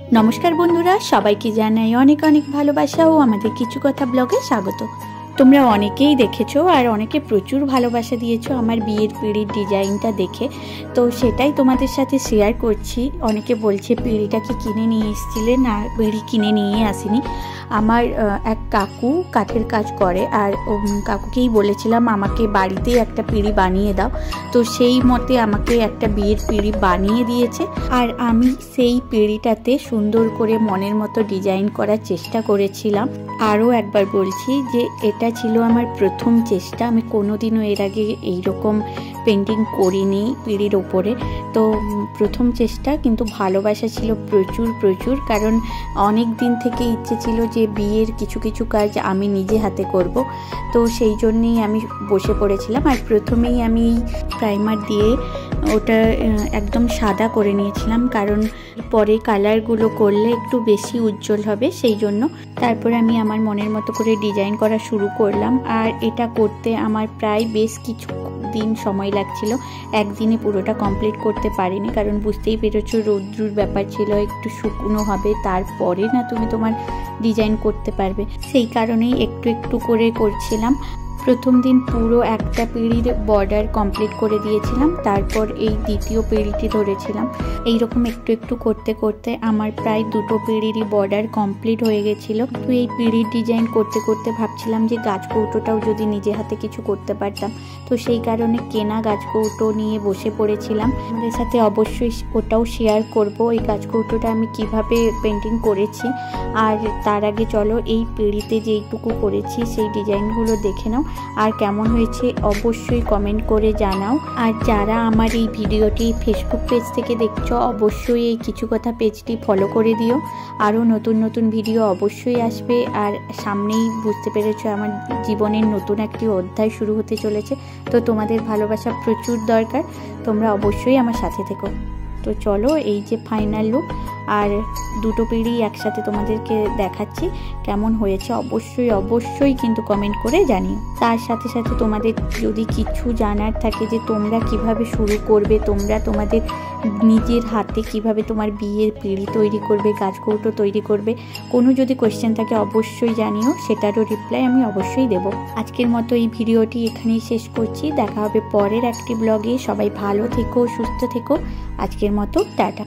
नमस्कार बंधुरा सबाइके जानाई अनेक अनेक भालोबासा ओ आमादेर किछु कथा ब्लगे स्वागत। তোমরা অনেকেই দেখেছো আর অনেকে প্রচুর ভালোবাসা দিয়েছো আমার বিয়ের পিঁড়ির ডিজাইনটা দেখে, তো সেটাই তোমাদের সাথে শেয়ার করছি। অনেকে বলছে পিঁড়িটা কি কিনে নিয়ে এসেছিলে? না, পিঁড়ি কিনে নিয়ে আসিনি। আমার এক কাকু কাঠের কাজ করে আর কাকুকেই বলেছিলাম আমাকে বাড়িতেই একটা পিঁড়ি বানিয়ে দাও, তো সেই মতে আমাকে একটা বিয়ের পিঁড়ি বানিয়ে দিয়েছে। আর আমি সেই পিঁড়িটাতে সুন্দর করে মনের মতো ডিজাইন করার চেষ্টা করেছিলাম। আরও একবার বলছি যে এটা ছিল আমার প্রথম চেষ্টা, আমি কোনোদিনও এর আগে এইরকম পেন্টিং করিনি পিঁড়ির ওপরে, তো প্রথম চেষ্টা। কিন্তু ভালোবাসা ছিল প্রচুর প্রচুর, কারণ অনেক দিন থেকে ইচ্ছে ছিল যে বিয়ের কিছু কিছু কাজ আমি নিজে হাতে করব, তো সেই জন্যেই আমি বসে পড়েছিলাম। আর প্রথমেই আমি প্রাইমার দিয়ে ওটা একদম সাদা করে নিয়েছিলাম, কারণ পরে কালারগুলো করলে একটু বেশি উজ্জ্বল হবে সেই জন্য। তারপরে আমি আমার মনের মতো করে ডিজাইন করা শুরু করলাম। আর এটা করতে আমার প্রায় বেশ কিছু দিন সময় লাগছিল, একদিনে পুরোটা কমপ্লিট করতে পারিনি, কারণ বুঝতেই পেরেছো রৌদ্রুর ব্যাপার ছিল, একটু শুকনো হবে তারপরে না তুমি তোমার ডিজাইন করতে পারবে, সেই কারণেই একটু একটু করে করছিলাম। প্রথম দিন পুরো একটা পিঁড়ির বর্ডার কমপ্লিট করে দিয়েছিলাম, তারপর এই দ্বিতীয় পিঁড়িটি ধরেছিলাম। এইরকম একটু একটু করতে করতে আমার প্রায় দুটো পিঁড়িরই বর্ডার কমপ্লিট হয়ে গেছিলো। তো এই পিঁড়ির ডিজাইন করতে করতে ভাবছিলাম যে গাছ কৌটোটাও যদি নিজে হাতে কিছু করতে পারতাম, তো সেই কারণে কেনা গাছ কৌটো নিয়ে বসে পড়েছিলাম। আমাদের সাথে অবশ্যই ওটাও শেয়ার করব, এই গাছ কৌটোটা আমি কিভাবে পেন্টিং করেছি। আর তার আগে চলো এই পিঁড়িতে যেইটুকু করেছি সেই ডিজাইনগুলো দেখে নাও, আর কেমন হয়েছে অবশ্যই কমেন্ট করে জানাও। আর যারা আমার এই ভিডিওটি ফেসবুক পেজ থেকে দেখছো অবশ্যই এই কিছু কথা পেজটি ফলো করে দিও, আরও নতুন নতুন ভিডিও অবশ্যই আসবে। আর সামনেই বুঝতে পেরেছো আমার জীবনের নতুন একটি অধ্যায় শুরু হতে চলেছে, তো তোমাদের ভালোবাসা প্রচুর দরকার, তোমরা অবশ্যই আমার সাথে থেকো। তো চলো এই যে ফাইনাল লুক, আর দুটো পিঁড়ি একসাথে তোমাদেরকে দেখাচ্ছি কেমন হয়েছে অবশ্যই অবশ্যই কিন্তু কমেন্ট করে জানিও। তার সাথে সাথে তোমাদের যদি কিছু জানার থাকে যে তোমরা কিভাবে শুরু করবে, তোমরা তোমাদের নিজের হাতে কিভাবে তোমার বিয়ের পিঁড়ি তৈরি করবে, গাছ কৌটো তৈরি করবে, কোনো যদি কোয়েশ্চেন থাকে অবশ্যই জানিও, সেটারও রিপ্লাই আমি অবশ্যই দেব। আজকের মতো এই ভিডিওটি এখানেই শেষ করছি, দেখা হবে পরের একটি ব্লগে। সবাই ভালো থেকো, সুস্থ থেকো, আজকের মতো টাটা।